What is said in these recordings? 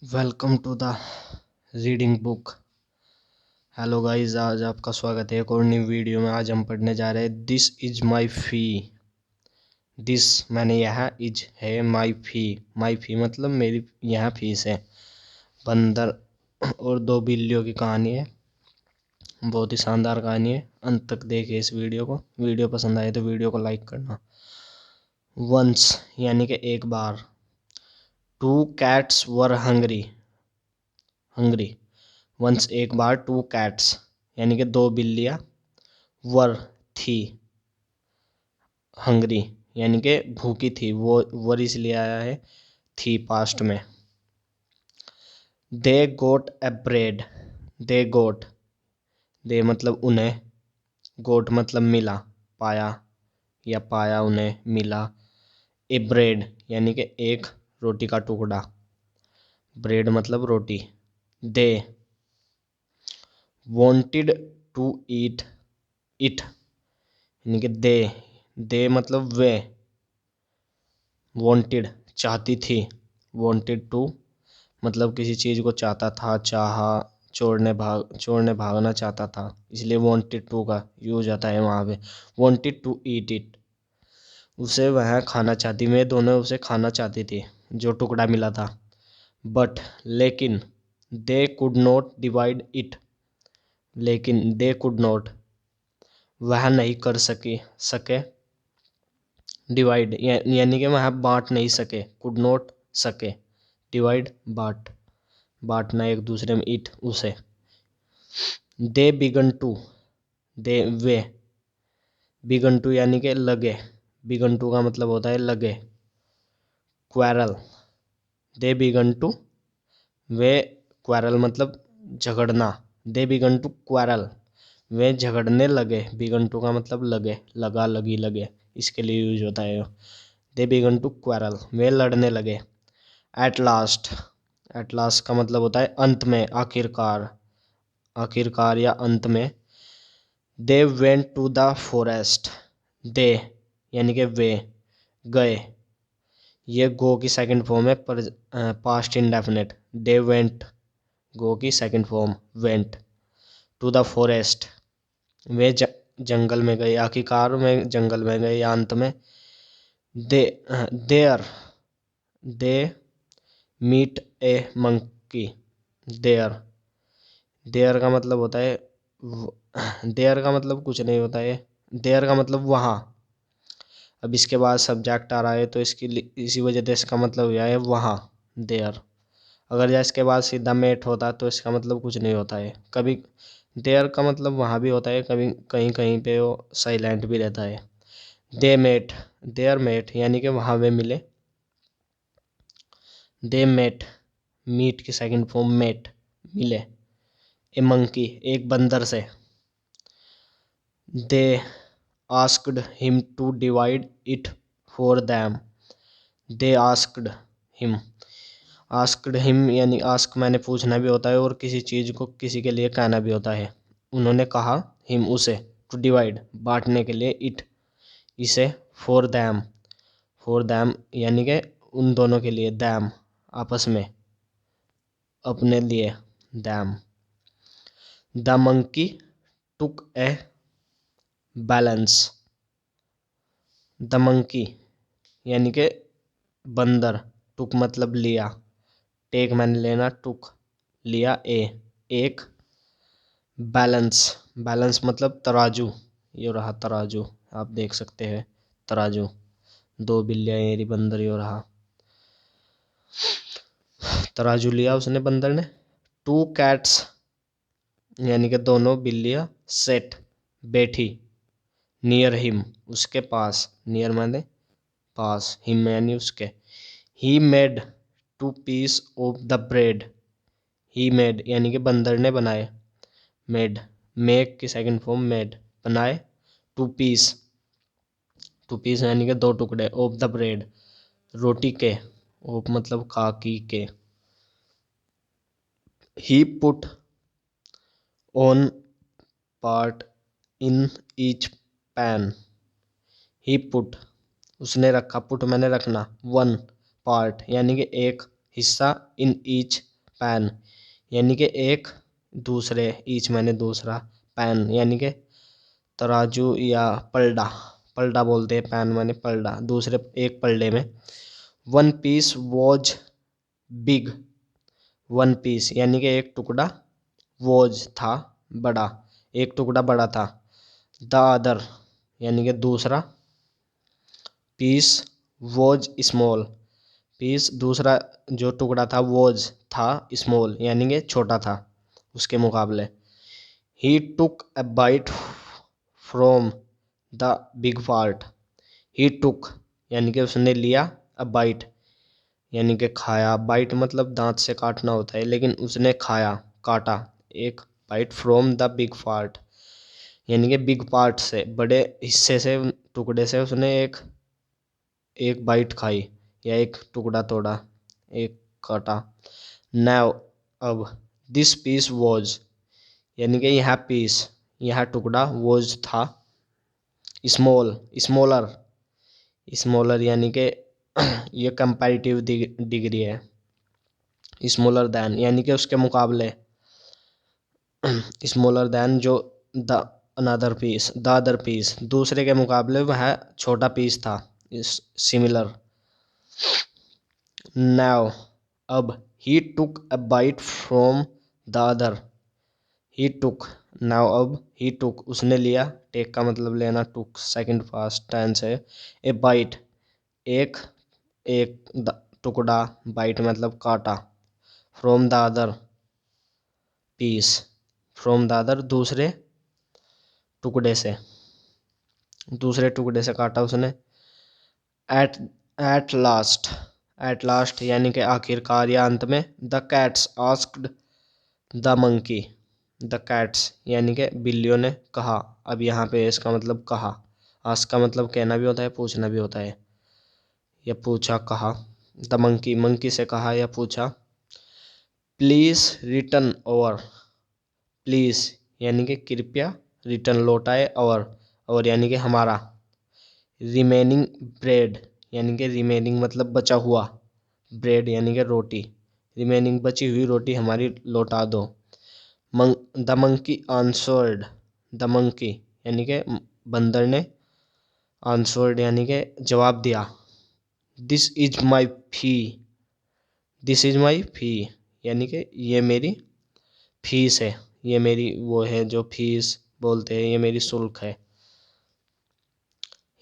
Welcome to the reading book. Hello guys, आज आपका स्वागत है एक और न्यू वीडियो में। आज हम पढ़ने जा रहे हैं this is my fee. This मैंने यह इज है माई फी। माई फी मतलब मेरी यह फीस है। बंदर और दो बिल्लियों की कहानी है। बहुत ही शानदार कहानी है। अंत तक देखिए इस वीडियो को। वीडियो पसंद आए तो वीडियो को लाइक करना। वंस यानी कि एक बार। Two cats were hungry. Hungry once एक बार। टू कैट्स यानी कि दो बिल्लियाँ। वर थी। हंग्री यानी कि भूखी थी। वो वर इसलिए आया है थी पास्ट में। दे गोट ए ब्रेड। दे गोट। दे मतलब उन्हें। गोट मतलब मिला, पाया या पाया उन्हें, मिला। ए ब्रेड यानी कि एक रोटी का टुकड़ा। ब्रेड मतलब रोटी। They wanted to eat it यानी कि दे मतलब वे। वॉन्टेड चाहती थी। वॉन्टेड टू मतलब किसी चीज़ को चाहता था, चाहा, छोड़ने भागना चाहता था, इसलिए वॉन्टेड टू का यूज आता है वहाँ पे। वॉन्टेड टू ईट इट उसे वह खाना चाहती। वे दोनों उसे खाना चाहती थी जो टुकड़ा मिला था। बट लेकिन they could not divide it. लेकिन दे कुड नॉट वह नहीं कर सके डिवाइड यानी कि वह बांट नहीं सके। कुड नॉट सके, डिवाइड बांटना एक दूसरे में, इट उसे। दे बिगन टू दे वे। बिगन टू यानी कि लगे। बिगन टू का मतलब होता है लगे। क्वेरल। दे बिगन टू वे। क्वेरल मतलब झगड़ना। दे बिगन टू क्वेरल वे झगड़ने लगे। बिगन टू का मतलब लगे, लगा, लगी, लगे, इसके लिए यूज होता है। दे बिगन टू क्वेरल वे लड़ने लगे। Eight last. एट लास्ट का मतलब होता है अंत में, आखिरकार, आखिरकार या अंत में। They went to the forest. They यानी कि वे गए। ये गो की सेकंड फॉर्म है, पर past indefinite. They went go की second form went. To the forest वे जंगल में गए, आखिरकार में जंगल में गए या अंत में। They there they meet a monkey. There there का मतलब होता है देयर का मतलब कुछ नहीं होता है। देयर का मतलब वहाँ। अब इसके बाद सब्जेक्ट आ रहा है तो इसी वजह से इसका मतलब यह है वहाँ, देयर। अगर या इसके बाद सीधा मेट होता तो इसका मतलब कुछ नहीं होता है। कभी देयर का मतलब वहाँ भी होता है, कभी कहीं कहीं पे वो साइलेंट भी रहता है। दे मेट देयर मेट यानी कि वहाँ वे मिले। दे मेट मीट की सेकंड फॉर्म मेट, मिले। ए मंकी एक बंदर से। They asked him to divide it for them. They asked him. Asked him यानी आस्क मैंने पूछना भी होता है और किसी चीज़ को किसी के लिए कहना भी होता है। उन्होंने कहा हिम उसे, टू डिवाइड बांटने के लिए, इट इसे, फॉर दैम यानी कि उन दोनों के लिए, दैम आपस में, अपने लिए, them. The monkey took a balance. The monkey यानी कि बंदर। टुक मतलब लिया। टेक मैंने लेना, टुक लिया, एक। बैलेंस बैलेंस मतलब तराजू। ये रहा तराजू, आप देख सकते हैं तराजू। दो बिल्लियाँ मेरी बंदर ये रहा तराजू लिया उसने, बंदर ने। टू कैट्स यानी कि दोनों बिल्लियाँ। सेट बैठी। नियर हिम उसके पास। नियर माने पास, हिम यानी उसके। He made two piece of the bread. He made यानी कि बंदर ने बनाए। मेड मेक की सेकंड फॉर्म मेड, बनाए। टू पीस टू पीस यानी कि दो टुकड़े, ऑफ द ब्रेड रोटी के। ऑफ मतलब खा, की, के। He put on part in each pan. He put उसने रखा, पुट मैंने रखना, वन पार्ट यानी कि एक हिस्सा, इन ईच पैन यानी कि एक दूसरे, ईच मैंने दूसरा, पैन यानी कि तराजू या पलड़ा, पलड़ा बोलते हैं, पैन मैंने पलड़ा, दूसरे एक पलड़े में। One piece was big, one piece यानी कि एक टुकड़ा, वॉज था बड़ा, एक टुकड़ा बड़ा था। द अदर यानी कि दूसरा, पीस वॉज स्मॉल, पीस दूसरा जो टुकड़ा था वॉज था स्मॉल यानी कि छोटा था उसके मुकाबले। He took a bite from the big part, he took यानी कि उसने लिया, अ बाइट यानी कि खाया, बाइट मतलब दांत से काटना होता है, लेकिन उसने खाया, काटा एक bite from the big part यानी कि बिग पार्ट से, बड़े हिस्से से, टुकड़े से उसने एक एक बाइट खाई या एक टुकड़ा तोड़ा, एक काटा। नाउ अब, दिस पीस वॉज यानी कि यह पीस, यह टुकड़ा, वॉज था, स्मॉल स्मॉलर, स्मॉलर यानी कि ये कंपैरेटिव डिग्री है, स्मॉलर दैन यानी कि उसके मुकाबले, स्मॉलर दैन जो the another piece, the other piece दूसरे के मुकाबले वह छोटा पीस था, इस सिमिलर। नाउ अब, he took a bite from the other, he took, now अब, ही टुक उसने लिया, टेक का मतलब लेना, टुक सेकंड पास्ट टेंस है। ए बाइट एक, एक टुकड़ा, बाइट मतलब काटा, from the other piece, from the other दूसरे टुकड़े से, दूसरे टुकड़े से काटा उसने। At at last, at last यानी कि आखिरकार या अंत में। The cats asked the monkey, the cats यानी कि बिल्लियों ने कहा, अब यहाँ पे इसका मतलब कहा, आस्क का मतलब कहना भी होता है, पूछना भी होता है, या पूछा, कहा। द मंकी, मंकी से कहा या पूछा। प्लीज रिटर्न ओवर, प्लीज यानी कि कृपया, रिटर्न लौटाए, और यानी कि हमारा। रिमेनिंग ब्रेड यानी कि रिमेनिंग मतलब बचा हुआ, ब्रेड यानी कि रोटी, रिमेनिंग बची हुई रोटी हमारी लौटा दो। The monkey answered, the monkey यानी कि बंदर ने, आंसर्ड यानी कि जवाब दिया। This is my fee, this is my fee यानी कि ये मेरी फीस है, ये मेरी वो है जो फीस बोलते हैं, ये मेरी शुल्क है।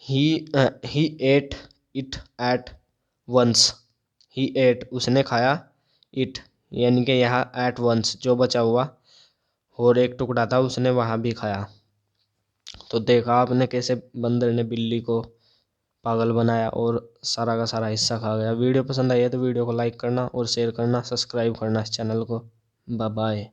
He ate it at once, he ate उसने खाया, इट यानी कि यहाँ एट वंस जो बचा हुआ और एक टुकड़ा था उसने वहाँ भी खाया। तो देखा आपने कैसे बंदर ने बिल्ली को पागल बनाया और सारा का सारा हिस्सा खा गया। वीडियो पसंद आई है तो वीडियो को लाइक करना और शेयर करना, सब्सक्राइब करना इस चैनल को। Bye bye.